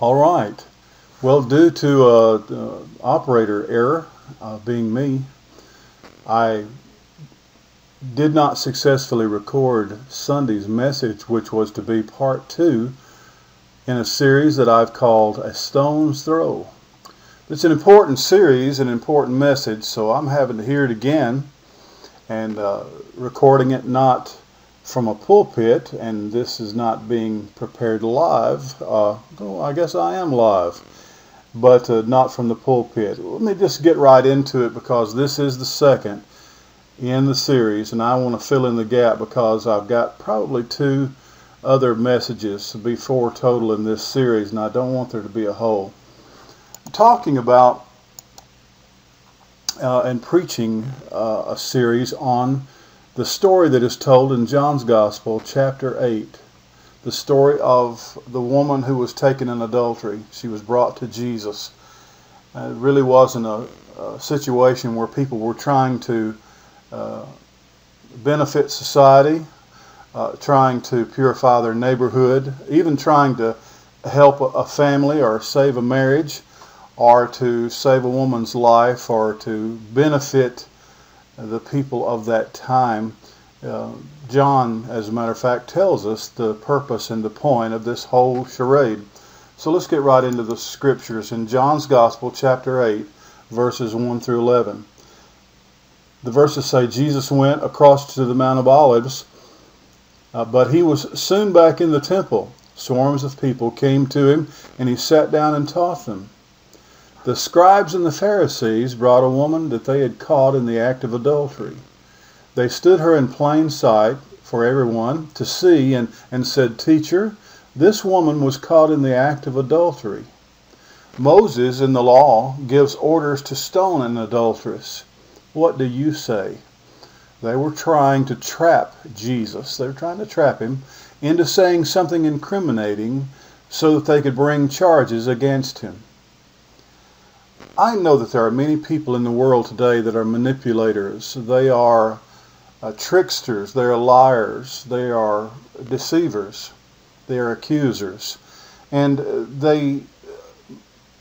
All right. Well, due to operator error, being me, I did not successfully record Sunday's message, which was to be part 2 in a series that I've called A Stone's Throw. It's an important series, an important message, so I'm having to hear it again and recording it not from a pulpit, and this is not being prepared live. I guess I am live, but not from the pulpit. Let me just get right into it, because this is the second in the series, and I want to fill in the gap because I've got probably 2 other messages to be 4 total in this series, and I don't want there to be a hole. I'm talking about and preaching a series on the story that is told in John's Gospel, chapter 8. The story of the woman who was taken in adultery. She was brought to Jesus. It really wasn't a situation where people were trying to benefit society, trying to purify their neighborhood, even trying to help a family or save a marriage, or to save a woman's life, or to benefit the people of that time. John, as a matter of fact, tells us the purpose and the point of this whole charade. So let's get right into the scriptures. In John's Gospel, chapter 8, verses 1 through 11. The verses say, Jesus went across to the Mount of Olives, but he was soon back in the temple. Swarms of people came to him, and he sat down and taught them. The scribes and the Pharisees brought a woman that they had caught in the act of adultery. They stood her in plain sight for everyone to see, and said, Teacher, this woman was caught in the act of adultery. Moses in the law gives orders to stone an adulteress. What do you say? They were trying to trap Jesus. They were trying to trap him into saying something incriminating so that they could bring charges against him. I know that there are many people in the world today that are manipulators. They are tricksters. They are liars. They are deceivers. They are accusers. And they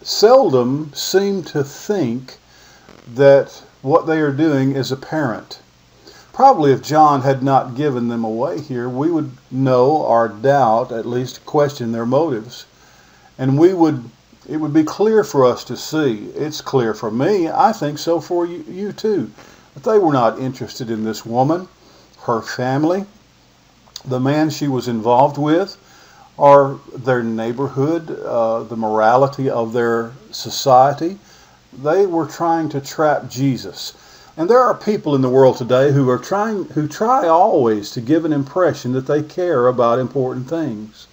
seldom seem to think that what they are doing is apparent. Probably if John had not given them away here, we would know or doubt, at least question their motives. And it would be clear for us to see. It's clear for me. I think so for you too. But they were not interested in this woman, her family, the man she was involved with, or their neighborhood, the morality of their society. They were trying to trap Jesus. And there are people in the world today who try always to give an impression that they care about important things,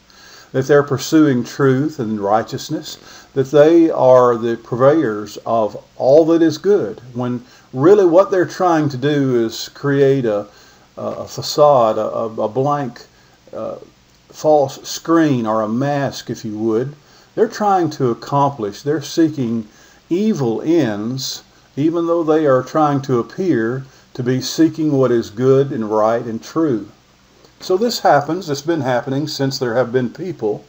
that they're pursuing truth and righteousness, that they are the purveyors of all that is good, when really what they're trying to do is create a facade, a blank false screen, or a mask, if you would. They're trying to accomplish, they're seeking evil ends, even though they are trying to appear to be seeking what is good and right and true. So this happens. It's been happening since there have been people,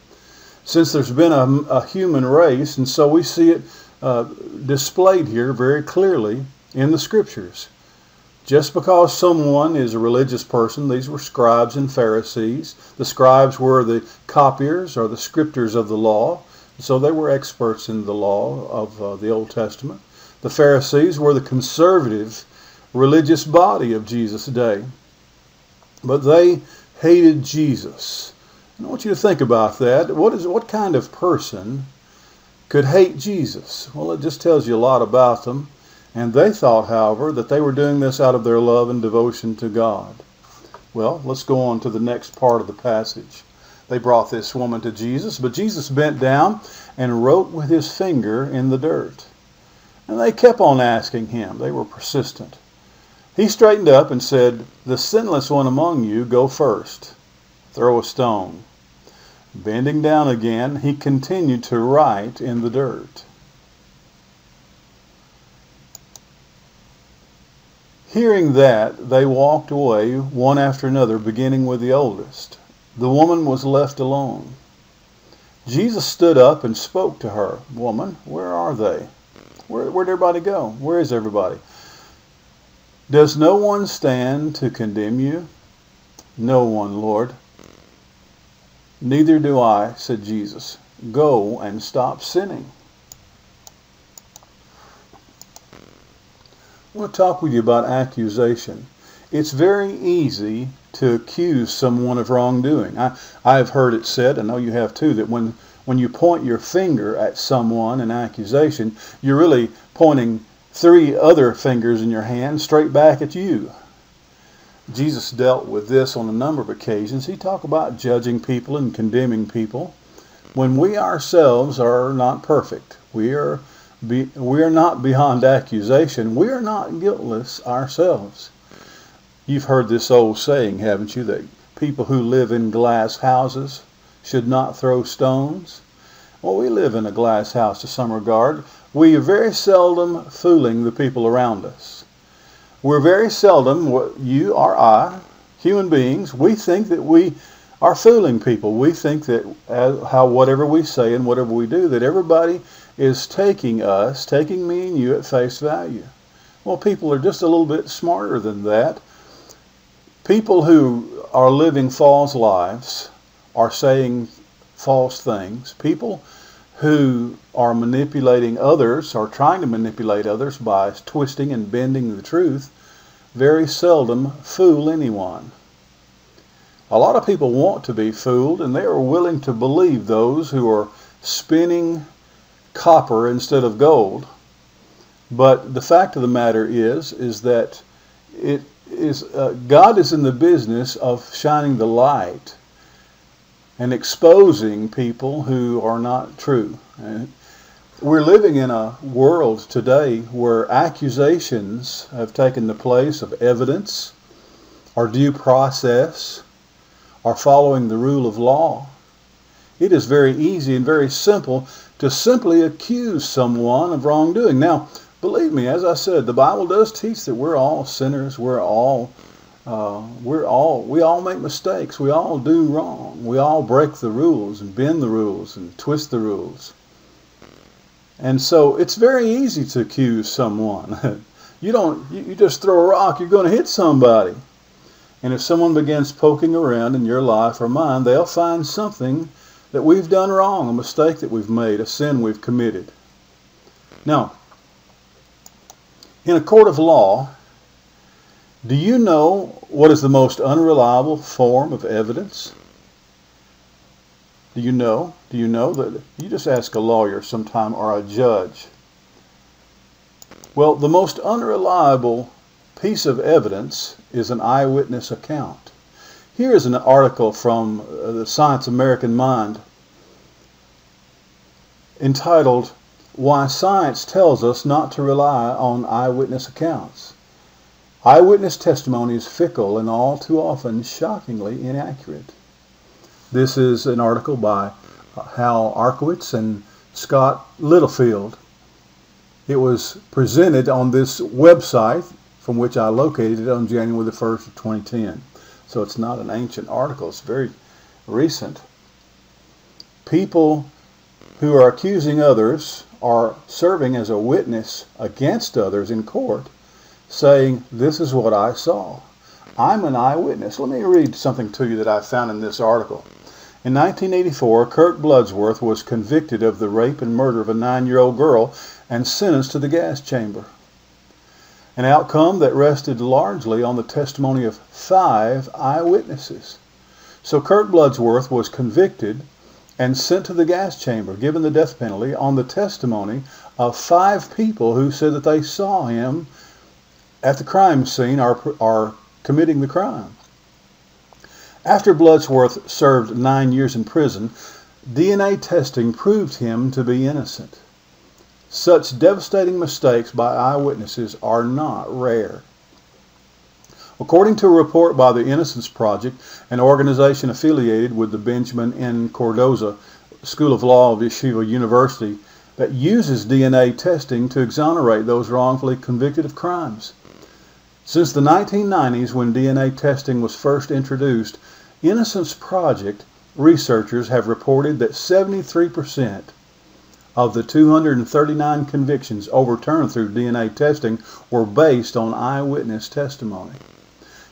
since there's been a human race, and so we see it displayed here very clearly in the scriptures. Just because someone is a religious person, these were scribes and Pharisees. The scribes were the copiers or the scriptors of the law, so they were experts in the law of the Old Testament. The Pharisees were the conservative religious body of Jesus' day. But they hated Jesus. And I want you to think about that. What kind of person could hate Jesus? Well, it just tells you a lot about them. And they thought, however, that they were doing this out of their love and devotion to God. Well, let's go on to the next part of the passage. They brought this woman to Jesus, but Jesus bent down and wrote with his finger in the dirt. And they kept on asking him. They were persistent. He straightened up and said, The sinless one among you, go first. Throw a stone. Bending down again, he continued to write in the dirt. Hearing that, they walked away, one after another, beginning with the oldest. The woman was left alone. Jesus stood up and spoke to her. Woman, where are they? Where'd everybody go? Where is everybody? Does no one stand to condemn you? No one, Lord. Neither do I, said Jesus. Go and stop sinning. I want to talk with you about accusation. It's very easy to accuse someone of wrongdoing. I've heard it said, I know you have too, that when you point your finger at someone in accusation, you're really pointing 3 other fingers in your hand straight back at you. Jesus dealt with this on a number of occasions. He talked about judging people and condemning people when we ourselves are not perfect. We are not beyond accusation. We are not guiltless ourselves. You've heard this old saying, haven't you, that people who live in glass houses should not throw stones? Well, we live in a glass house to some regard. We are very seldom fooling the people around us. We're very seldom, you or I, human beings, we think that we are fooling people. We think that whatever we say and whatever we do, that everybody is taking me and you at face value. Well, people are just a little bit smarter than that. People who are living false lives are saying false things. People who are manipulating others or trying to manipulate others by twisting and bending the truth very seldom fool anyone. A lot of people want to be fooled, and they are willing to believe those who are spinning copper instead of gold. But the fact of the matter is that God is in the business of shining the light and exposing people who are not true. And we're living in a world today where accusations have taken the place of evidence or due process or following the rule of law. It is very easy and very simple to simply accuse someone of wrongdoing. Now, believe me, as I said, the Bible does teach that we're all sinners. We all make mistakes. We all do wrong. We all break the rules and bend the rules and twist the rules. And so it's very easy to accuse someone. You just throw a rock, you're going to hit somebody. And if someone begins poking around in your life or mine, they'll find something that we've done wrong, a mistake that we've made, a sin we've committed. Now, in a court of law, do you know what is the most unreliable form of evidence? Do you know? Do you know that? You just ask a lawyer sometime or a judge. Well, the most unreliable piece of evidence is an eyewitness account. Here is an article from the Science American Mind entitled, Why Science Tells Us Not to Rely on Eyewitness Accounts. Eyewitness testimony is fickle and all too often shockingly inaccurate. This is an article by Hal Arkowitz and Scott Littlefield. It was presented on this website from which I located it on January the 1st of 2010. So it's not an ancient article, it's very recent. People who are accusing others are serving as a witness against others in court, saying, this is what I saw. I'm an eyewitness. Let me read something to you that I found in this article. In 1984, Kirk Bloodsworth was convicted of the rape and murder of a 9-year-old girl and sentenced to the gas chamber. An outcome that rested largely on the testimony of 5 eyewitnesses. So Kirk Bloodsworth was convicted and sent to the gas chamber, given the death penalty, on the testimony of 5 people who said that they saw him at the crime scene or committing the crime. After Bloodsworth served 9 years in prison, DNA testing proved him to be innocent. Such devastating mistakes by eyewitnesses are not rare. According to a report by the Innocence Project, an organization affiliated with the Benjamin N. Cardozo School of Law of Yeshiva University that uses DNA testing to exonerate those wrongfully convicted of crimes. Since the 1990s, when DNA testing was first introduced, Innocence Project researchers have reported that 73% of the 239 convictions overturned through DNA testing were based on eyewitness testimony.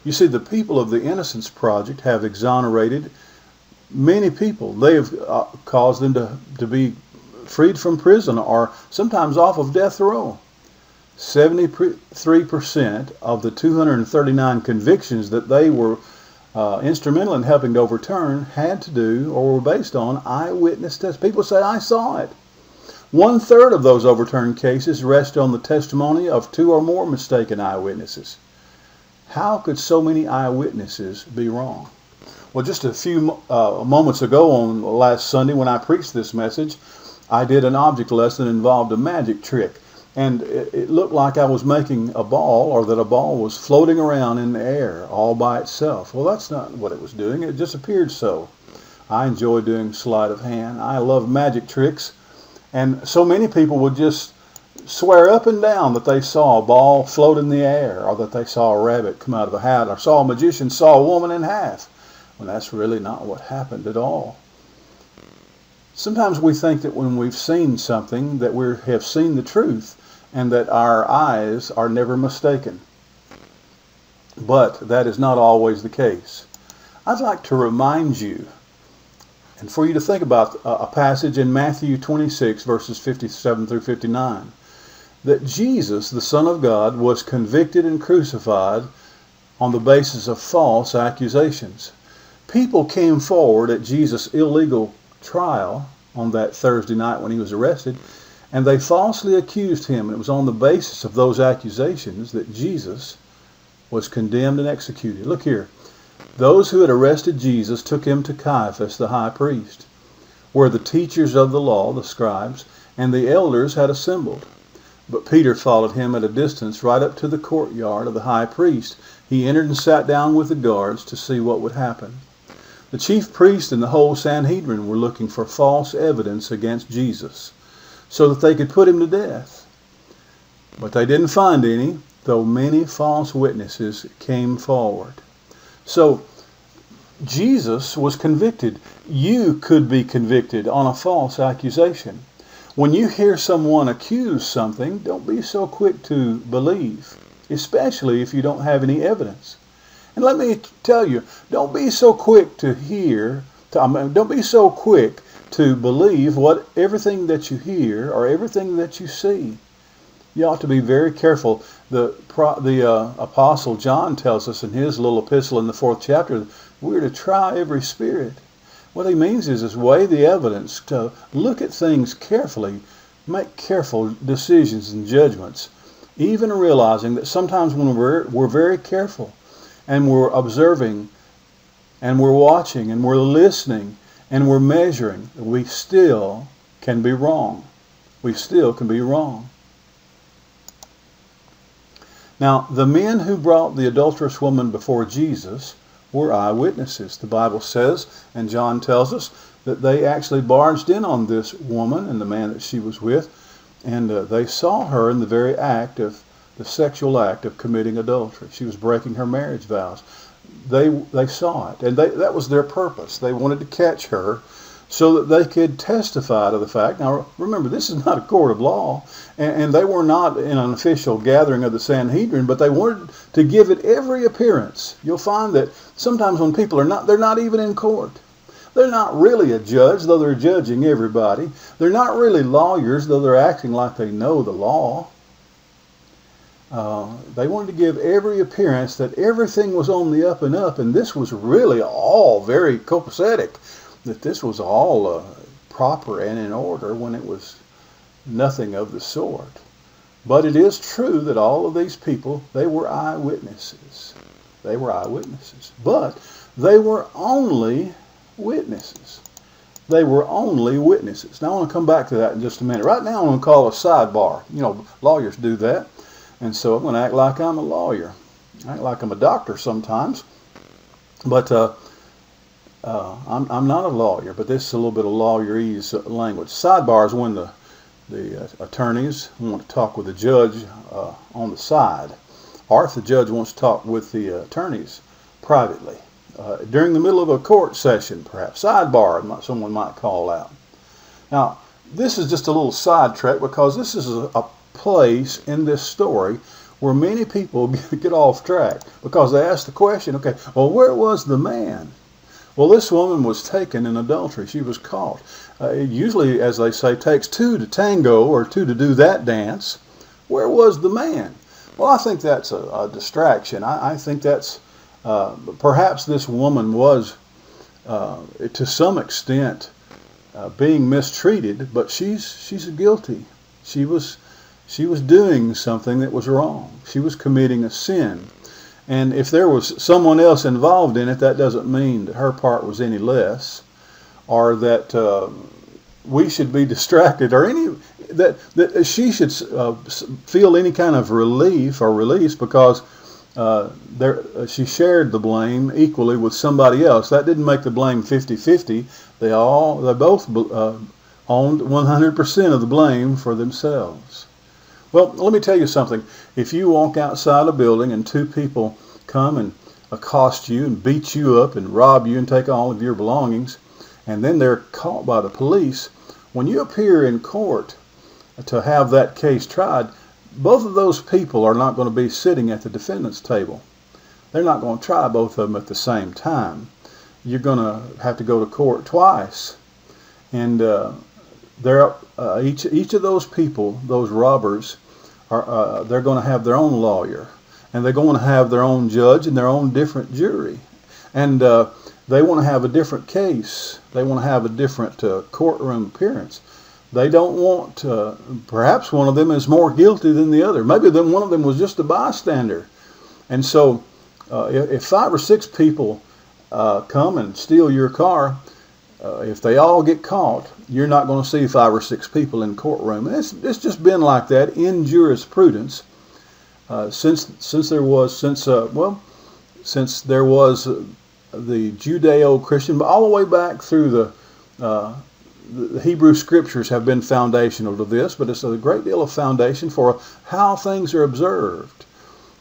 You see, the people of the Innocence Project have exonerated many people. They have caused them to be freed from prison or sometimes off of death row. 73% of the 239 convictions that they were instrumental in helping to overturn had to do or were based on eyewitness tests. People say, I saw it. 1/3 of those overturned cases rest on the testimony of 2 or more mistaken eyewitnesses. How could so many eyewitnesses be wrong? Well, just a few moments ago on last Sunday when I preached this message, I did an object lesson that involved a magic trick. And it looked like I was making a ball, or that a ball was floating around in the air all by itself. Well, that's not what it was doing. It just appeared so. I enjoy doing sleight of hand. I love magic tricks. And so many people would just swear up and down that they saw a ball float in the air, or that they saw a rabbit come out of a hat, or saw a magician saw a woman in half. Well, that's really not what happened at all. Sometimes we think that when we've seen something that we have seen the truth, and that our eyes are never mistaken. But that is not always the case. I'd like to remind you, and for you to think about a passage in Matthew 26, verses 57 through 59, that Jesus, the Son of God, was convicted and crucified on the basis of false accusations. People came forward at Jesus' illegal trial on that Thursday night when he was arrested, and they falsely accused him, and it was on the basis of those accusations that Jesus was condemned and executed. Look here. Those who had arrested Jesus took him to Caiaphas, the high priest, where the teachers of the law, the scribes, and the elders had assembled. But Peter followed him at a distance right up to the courtyard of the high priest. He entered and sat down with the guards to see what would happen. The chief priest and the whole Sanhedrin were looking for false evidence against Jesus, so that they could put him to death. But they didn't find any, though many false witnesses came forward. So Jesus was convicted. You could be convicted on a false accusation. When you hear someone accuse something, don't be so quick to believe, especially if you don't have any evidence. And let me tell you, don't be so quick to don't be so quick to believe everything that you hear or everything that you see. You ought to be very careful. The Apostle John tells us in his little epistle in the 4th chapter, we're to try every spirit. What he means is weigh the evidence, to look at things carefully, make careful decisions and judgments, even realizing that sometimes when we're very careful and we're observing and we're watching and we're listening and we're measuring, we still can be wrong. We still can be wrong. Now, the men who brought the adulterous woman before Jesus were eyewitnesses. The Bible says, and John tells us, that they actually barged in on this woman and the man that she was with, and they saw her in the very act of the sexual act of committing adultery. She was breaking her marriage vows. They saw it, and that was their purpose. They wanted to catch her so that they could testify to the fact. Now, remember, this is not a court of law, and they were not in an official gathering of the Sanhedrin, but they wanted to give it every appearance. You'll find that sometimes when people they're not even in court. They're not really a judge, though they're judging everybody. They're not really lawyers, though they're acting like they know the law. They wanted to give every appearance that everything was on the up and up, and this was really all very copacetic, that this was all proper and in order, when it was nothing of the sort. But it is true that all of these people, they were eyewitnesses. They were eyewitnesses. But they were only witnesses. They were only witnesses. Now I want to come back to that in just a minute. Right now I'm going to call a sidebar. You know, lawyers do that. And so I'm going to act like I'm a lawyer. Act like I'm a doctor sometimes. But I'm not a lawyer, but this is a little bit of lawyerese language. Sidebar is when the attorneys want to talk with the judge on the side, or if the judge wants to talk with the attorneys privately. during the middle of a court session, perhaps. Sidebar, someone might call out. Now, this is just a little sidetrack because this is a place in this story where many people get off track because they ask the question, okay, well, where was the man? Well, this woman was taken in adultery. She was caught. It usually, as they say, takes two to tango or two to do that dance. Where was the man? Well, I think that's a distraction. I think that's perhaps this woman was, to some extent, being mistreated, but she's guilty. She was doing something that was wrong. She was committing a sin. And if there was someone else involved in it, that doesn't mean that her part was any less, or that we should be distracted, or that she should feel any kind of relief or release because she shared the blame equally with somebody else. That didn't make the blame 50-50. They both owned 100% of the blame for themselves. Well, let me tell you something. If you walk outside a building and two people come and accost you and beat you up and rob you and take all of your belongings, and then they're caught by the police, when you appear in court to have that case tried, both of those people are not going to be sitting at the defendant's table. They're not going to try both of them at the same time. You're going to have to go to court twice. And each of those people, those robbers, they're going to have their own lawyer, and they're going to have their own judge and their own different jury, and they want to have a different case. They want to have a different courtroom appearance. They don't want, perhaps one of them is more guilty than the other. Maybe one of them was just a bystander. And so if 5 or 6 people come and steal your car, if they all get caught, you're not going to see 5 or 6 people in courtroom. And it's just been like that in jurisprudence since there was the Judeo-Christian, but all the way back through the Hebrew Scriptures have been foundational to this. But it's a great deal of foundation for how things are observed.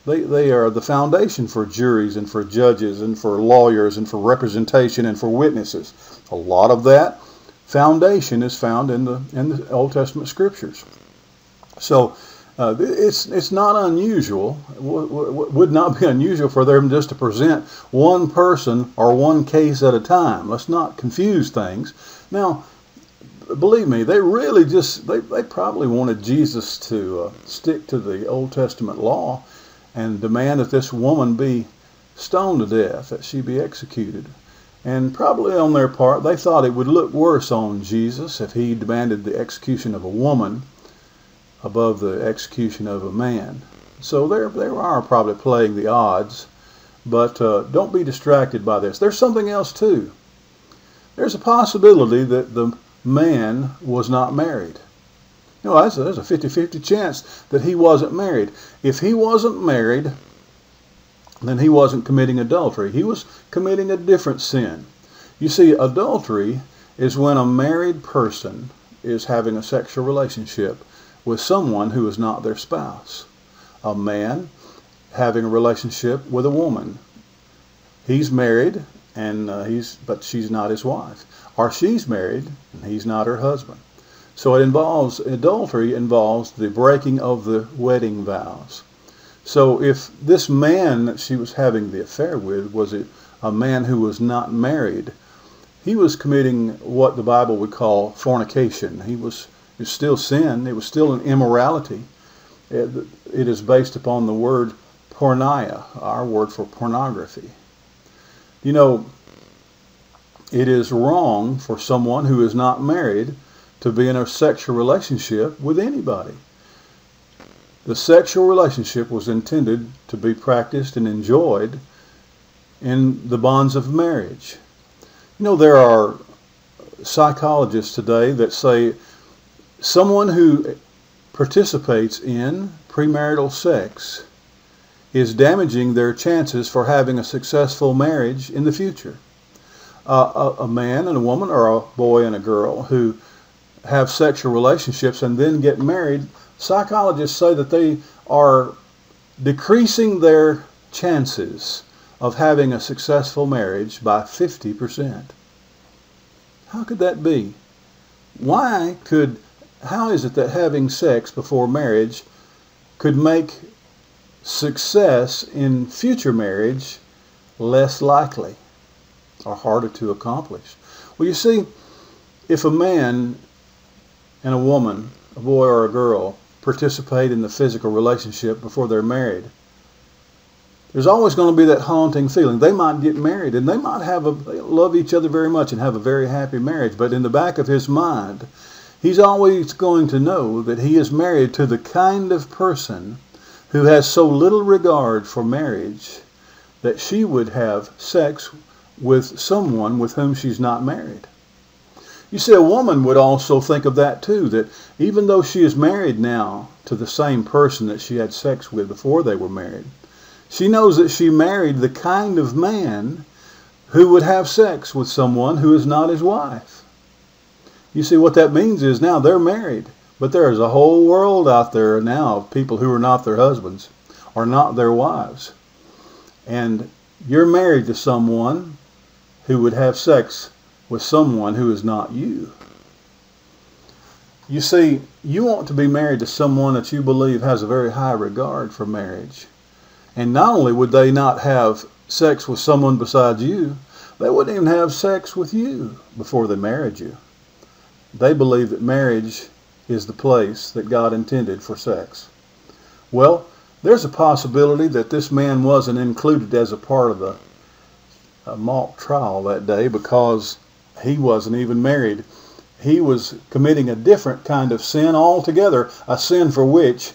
They are the foundation for juries and for judges and for lawyers and for representation and for witnesses. A lot of that foundation is found in the Old Testament Scriptures. So it's not unusual, would not be unusual for them just to present one person or one case at a time. Let's not confuse things. Now, believe me, they really they probably wanted Jesus to stick to the Old Testament law and demand that this woman be stoned to death, that she be executed. And probably on their part, they thought it would look worse on Jesus if he demanded the execution of a woman above the execution of a man. So they are probably playing the odds, but don't be distracted by this. There's something else too. There's a possibility that the man was not married. You know, there's a 50-50 chance that he wasn't married. If he wasn't married, then he wasn't committing adultery. He was committing a different sin. You see, adultery is when a married person is having a sexual relationship with someone who is not their spouse. A man having a relationship with a woman. He's married, but she's not his wife. Or she's married, and he's not her husband. So adultery involves the breaking of the wedding vows. So if this man that she was having the affair with was a man who was not married, he was committing what the Bible would call fornication. It was still sin. It was still an immorality. It is based upon the word porneia, our word for pornography. You know, it is wrong for someone who is not married to be in a sexual relationship with anybody. The sexual relationship was intended to be practiced and enjoyed in the bonds of marriage. You know, there are psychologists today that say someone who participates in premarital sex is damaging their chances for having a successful marriage in the future. A man and a woman, or a boy and a girl who have sexual relationships and then get married, psychologists say that they are decreasing their chances of having a successful marriage by 50%. How could that be? How is it that having sex before marriage could make success in future marriage less likely or harder to accomplish? Well, you see, if a man and a woman, a boy or a girl, participate in the physical relationship before they're married, there's always going to be that haunting feeling. They might get married and they love each other very much and have a very happy marriage, but in the back of his mind, he's always going to know that he is married to the kind of person who has so little regard for marriage that she would have sex with someone with whom she's not married. You see, a woman would also think of that too, that even though she is married now to the same person that she had sex with before they were married, she knows that she married the kind of man who would have sex with someone who is not his wife. You see, what that means is now they're married, but there is a whole world out there now of people who are not their husbands or not their wives. And you're married to someone who would have sex with someone who is not you. You see, you want to be married to someone that you believe has a very high regard for marriage. And not only would they not have sex with someone besides you, they wouldn't even have sex with you before they married you. They believe that marriage is the place that God intended for sex. Well, there's a possibility that this man wasn't included as a part of the mock trial that day because he wasn't even married. He was committing a different kind of sin altogether, a sin for which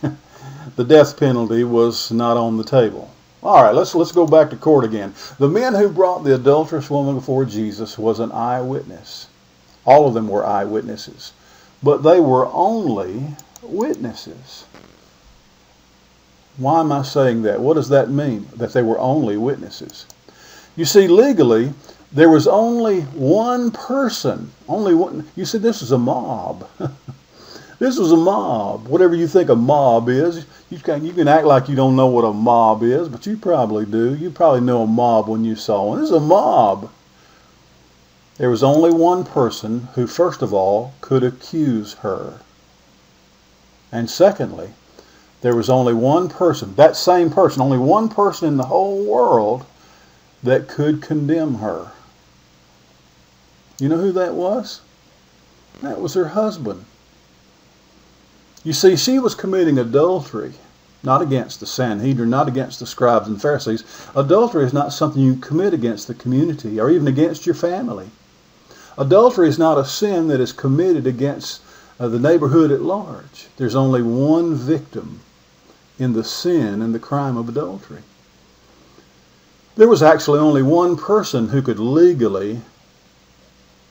the death penalty was not on the table. All right, let's go back to court again. The men who brought the adulterous woman before Jesus was an eyewitness. All of them were eyewitnesses, but they were only witnesses. Why am I saying that? What does that mean, that they were only witnesses? You see, legally, there was only one person, only one. You see, this is a mob. This was a mob. Whatever you think a mob is, you can act like you don't know what a mob is, but you probably do. You probably know a mob when you saw one. This is a mob. There was only one person who, first of all, could accuse her. And secondly, there was only one person, that same person, only one person in the whole world that could condemn her. You know who that was? That was her husband. You see, she was committing adultery, not against the Sanhedrin, not against the scribes and Pharisees. Adultery is not something you commit against the community or even against your family. Adultery is not a sin that is committed against the neighborhood at large. There's only one victim in the sin and the crime of adultery. There was actually only one person who could legally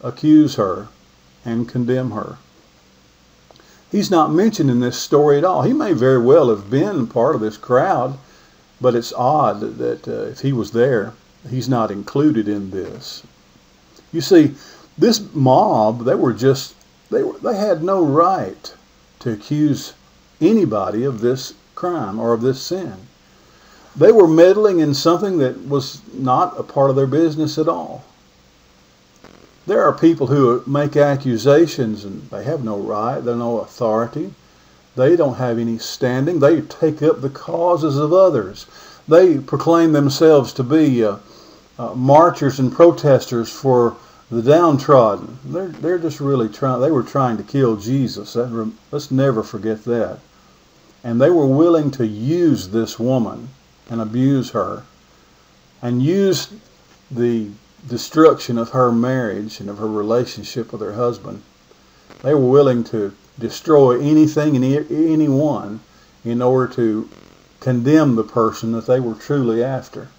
accuse her and condemn her. He's not mentioned in this story at all. He may very well have been part of this crowd, but it's odd that if he was there, he's not included in this. You see, this mob, they had no right to accuse anybody of this crime or of this sin. They were meddling in something that was not a part of their business at all. There are people who make accusations and they have no right, they have no authority. They don't have any standing. They take up the causes of others. They proclaim themselves to be marchers and protesters for the downtrodden. They're just really they were trying to kill Jesus. Let's never forget that. And they were willing to use this woman and abuse her and use the destruction of her marriage and of her relationship with her husband. They were willing to destroy anything and anyone in order to condemn the person that they were truly after.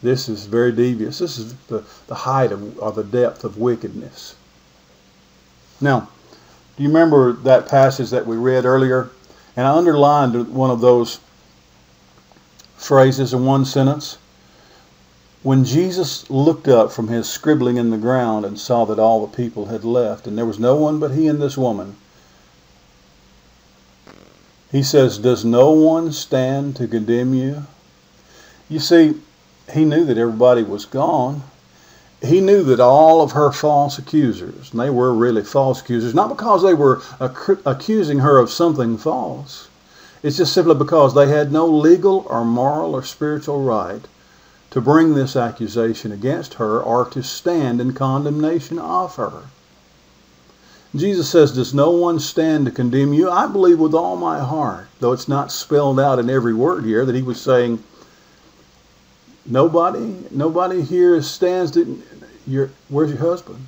This is very devious. This is the height or the depth of wickedness. Now, do you remember that passage that we read earlier? And I underlined one of those phrases in one sentence. When Jesus looked up from his scribbling in the ground and saw that all the people had left, and there was no one but he and this woman, he says, "Does no one stand to condemn you?" You see, he knew that everybody was gone. He knew that all of her false accusers, and they were really false accusers, not because they were accusing her of something false. It's just simply because they had no legal or moral or spiritual right to bring this accusation against her or to stand in condemnation of her. Jesus says, does no one stand to condemn you? I believe with all my heart, though it's not spelled out in every word here, that he was saying, nobody here stands. Where's your husband?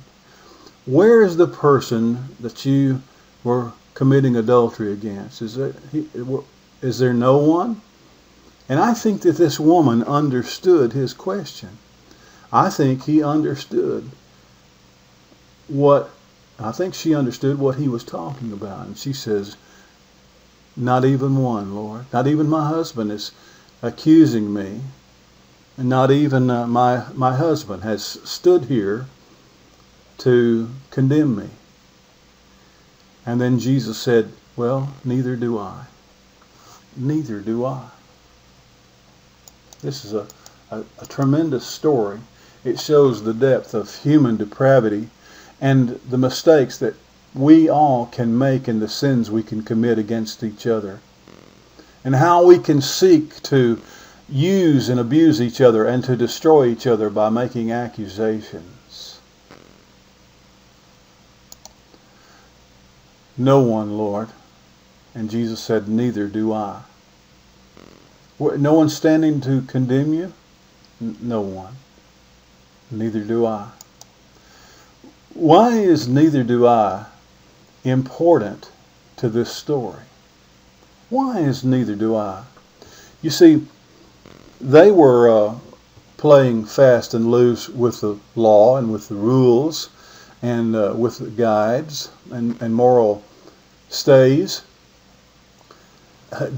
Where is the person that you were committing adultery against? Is there no one? And I think that this woman understood his question. I think she understood what he was talking about. And she says, not even one, Lord. Not even my husband is accusing me. And not even my husband has stood here to condemn me. And then Jesus said, well, neither do I. Neither do I. This is a tremendous story. It shows the depth of human depravity and the mistakes that we all can make and the sins we can commit against each other. And how we can seek to use and abuse each other and to destroy each other by making accusations. No one, Lord. And Jesus said, neither do I. No one standing to condemn you? No one. Neither do I. Why is neither do I important to this story? Why is neither do I? You see, they were playing fast and loose with the law and with the rules and with the guides and moral stays.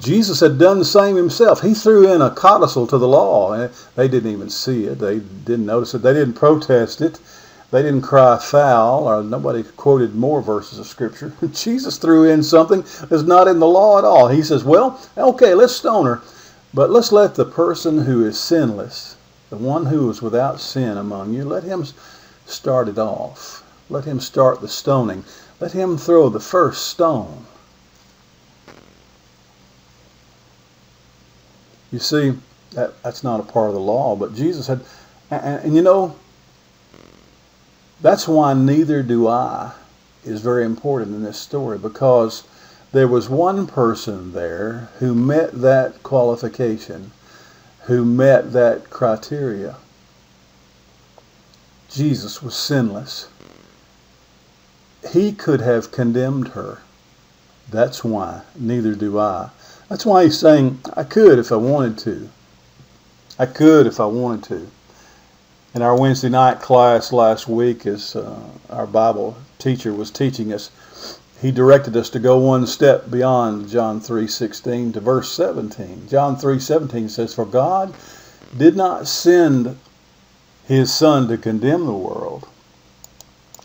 Jesus had done the same himself. He threw in a codicil to the law. And they didn't even see it. They didn't notice it. They didn't protest it. They didn't cry foul, or nobody quoted more verses of Scripture. Jesus threw in something that's not in the law at all. He says, well, okay, let's stone her, but let's let the person who is sinless, the one who is without sin among you, let him start it off. Let him start the stoning. Let him throw the first stone. You see, that's not a part of the law, but Jesus had, and you know, that's why neither do I is very important in this story, because there was one person there who met that qualification, who met that criteria. Jesus was sinless. He could have condemned her. That's why neither do I. That's why he's saying, I could if I wanted to. I could if I wanted to. In our Wednesday night class last week, as our Bible teacher was teaching us, he directed us to go one step beyond John 3:16 to verse 17. John 3:17 says, for God did not send his Son to condemn the world,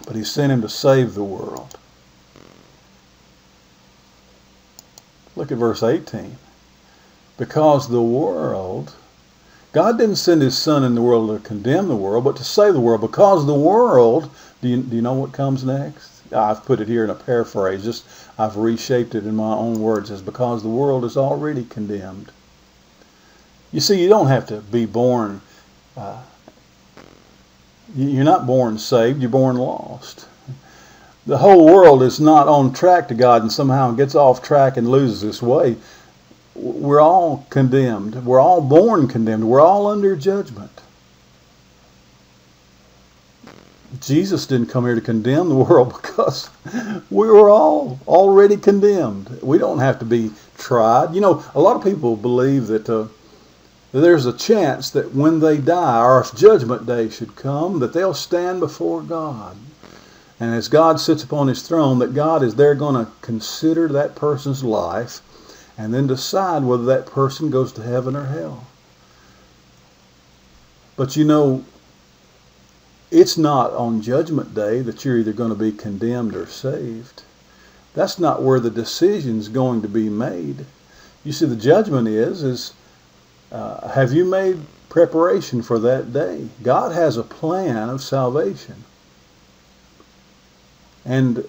but he sent him to save the world. Look at verse 18. Because the world, God didn't send his Son in the world to condemn the world, but to save the world. Because the world, do you know what comes next? I've put it here in a paraphrase. I've reshaped it in my own words. It's because the world is already condemned. You see, you don't have to be born. You're not born saved. You're born lost. The whole world is not on track to God and somehow gets off track and loses its way. We're all condemned. We're all born condemned. We're all under judgment. Jesus didn't come here to condemn the world because we were all already condemned. We don't have to be tried. You know, a lot of people believe that there's a chance that when they die, or if judgment day should come, that they'll stand before God. And as God sits upon his throne, that God is there going to consider that person's life and then decide whether that person goes to heaven or hell. But you know, it's not on Judgment Day that you're either going to be condemned or saved. That's not where the decision's going to be made. You see, the judgment is have you made preparation for that day. God has a plan of salvation. And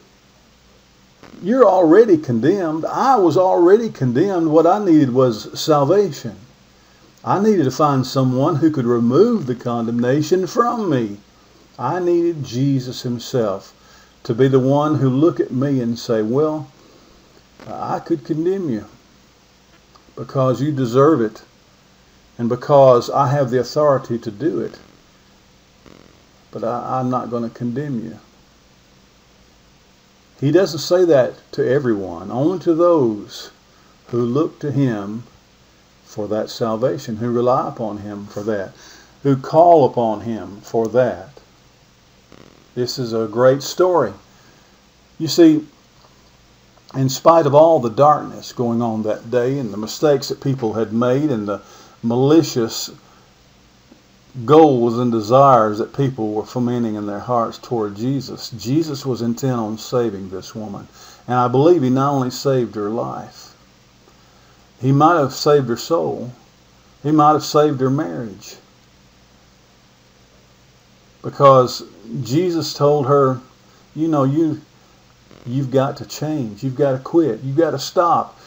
you're already condemned. I was already condemned. What I needed was salvation. I needed to find someone who could remove the condemnation from me. I needed Jesus himself to be the one who look at me and say, well, I could condemn you because you deserve it and because I have the authority to do it. But I'm not going to condemn you. He doesn't say that to everyone, only to those who look to him for that salvation, who rely upon him for that, who call upon him for that. This is a great story. You see, in spite of all the darkness going on that day and the mistakes that people had made and the malicious goals and desires that people were fomenting in their hearts toward Jesus, Jesus was intent on saving this woman. And I believe he not only saved her life, he might have saved her soul. He might have saved her marriage. Because Jesus told her, you know, you've got to change. You've got to quit. You've got to stop.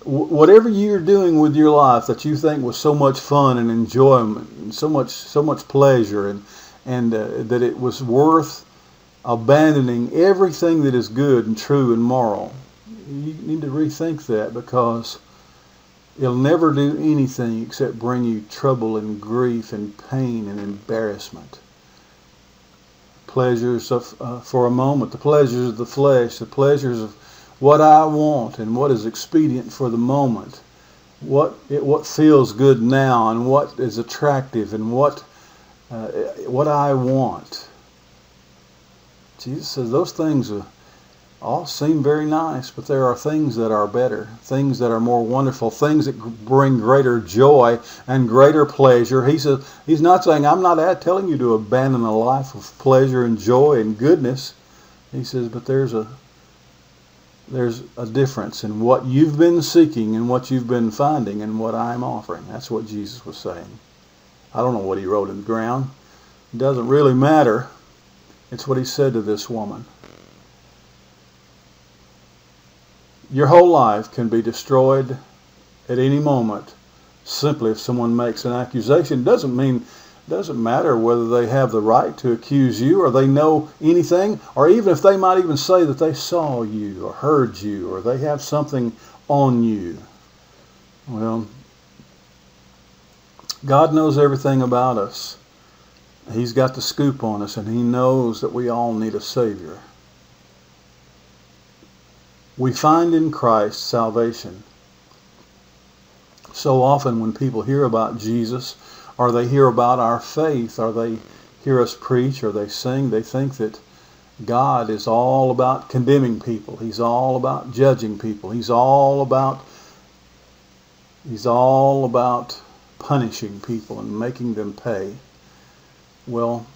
Whatever you're doing with your life that you think was so much fun and enjoyment and so much pleasure and that it was worth abandoning everything that is good and true and moral, you need to rethink that, because it'll never do anything except bring you trouble and grief and pain and embarrassment. Pleasures of, for a moment, the pleasures of the flesh, the pleasures of what I want and what is expedient for the moment, what feels good now and what is attractive and what I want. Jesus says those things all seem very nice, but there are things that are better, things that are more wonderful, things that bring greater joy and greater pleasure. He says, he's not saying, I'm not telling you to abandon a life of pleasure and joy and goodness. He says, but there's a difference in what you've been seeking and what you've been finding and what I'm offering. That's what Jesus was saying. I don't know what he wrote in the ground. It doesn't really matter. It's what he said to this woman. Your whole life can be destroyed at any moment simply if someone makes an accusation. Doesn't matter whether they have the right to accuse you or they know anything, or even if they might even say that they saw you or heard you or they have something on you. Well, God knows everything about us. He's got the scoop on us, and he knows that we all need a Savior. We find in Christ salvation. So often when people hear about Jesus, or they hear about our faith, or they hear us preach, or they sing, they think that God is all about condemning people. He's all about judging people. He's all about punishing people and making them pay. Well,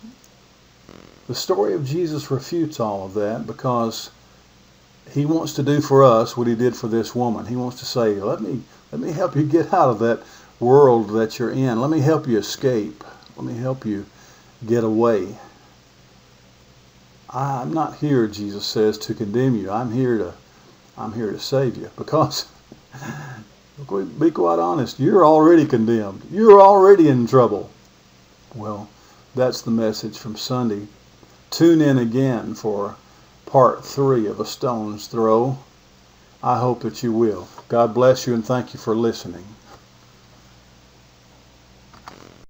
the story of Jesus refutes all of that, because he wants to do for us what he did for this woman. He wants to say, let me help you get out of that world that you're in. Let me help you escape. Let me help you get away. I'm not here, Jesus says, to condemn you. I'm here to save you, because be quite honest, you're already condemned. You're already in trouble. Well, that's the message from Sunday. Tune in again for part 3 of A Stone's Throw. I hope that you will. God bless you, and thank you for listening.